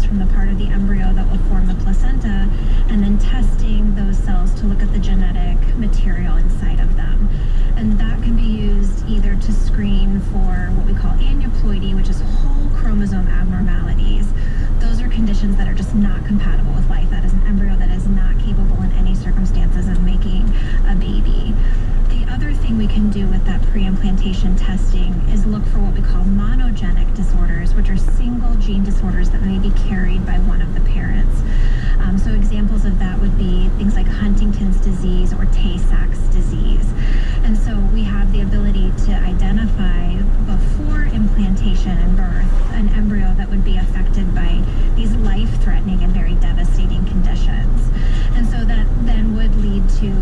from the part of the embryo that will form the placenta, and then testing those cells to look at the genetic material inside of them. And that can be used either to screen for what we call aneuploidy, which is whole chromosome abnormalities. Those are conditions that are just not compatible with life. That is an embryo that is not capable in any circumstances of making a baby. The other thing we can do with that pre-implantation testing is look for what we call monogenic disorders, which are single gene disorders that may be carried by one of the parents. So examples of that would be things like Huntington's disease or Tay-Sachs disease. And so we have the ability to identify before implantation and birth an embryo that would be affected by these life-threatening and very devastating conditions. And so that then would lead to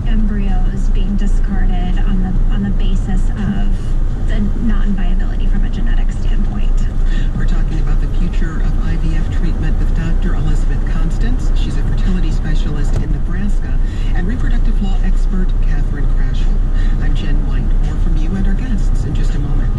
embryos being discarded on the basis of the non-viability from a genetic standpoint. We're talking about the future of IVF treatment with Dr. Elizabeth Constance. She's a fertility specialist in Nebraska and reproductive law expert Catherine Krashel. I'm Jen White. More from you and our guests in just a moment.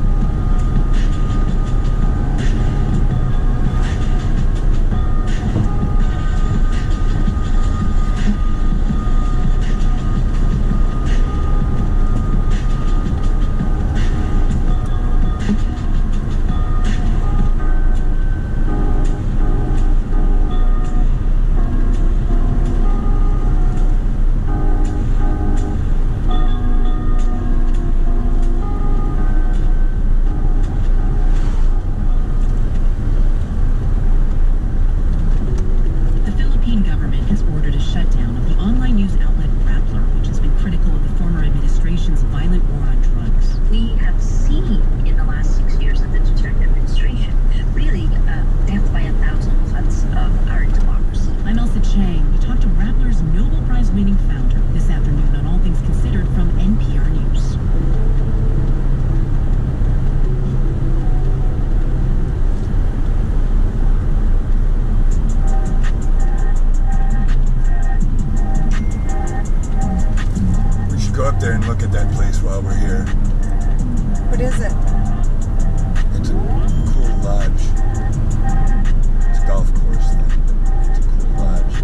What is it? It's a cool lodge. It's a golf course thing, but it's a cool lodge.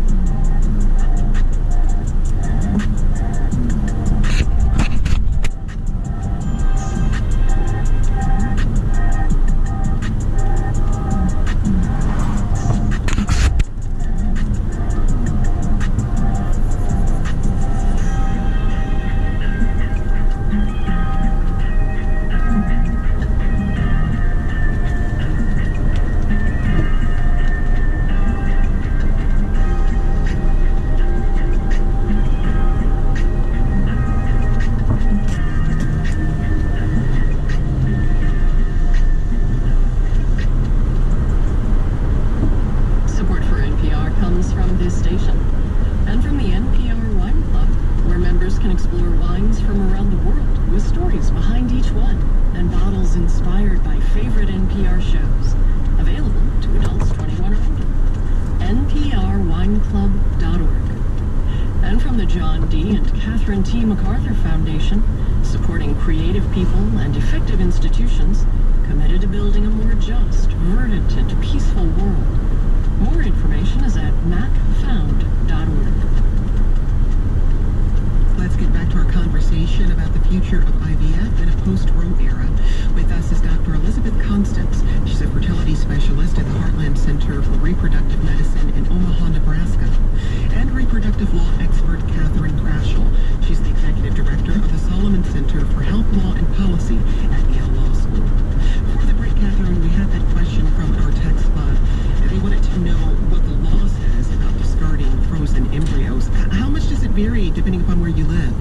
Inspired by favorite NPR shows. Available to adults 21 or older. NPRWineClub.org. And from the John D. and Catherine T. MacArthur Foundation, supporting creative people and effective institutions committed to building a more just, verdant, and peaceful world. More information is at macfound.org. Let's get back to our conversation about the future of IVF in a post-Roe era. With us is Dr. Elizabeth Constance. She's a fertility specialist at the Heartland Center for Reproductive Medicine in Omaha, Nebraska, and reproductive law expert Catherine Krashel. She's the executive director of the Solomon Center for Health Law and Policy at Yale Law School. For the break, Catherine, we had that question from our text bot. They wanted to know what the law says about discarding frozen embryos. How much does it vary depending upon where you live?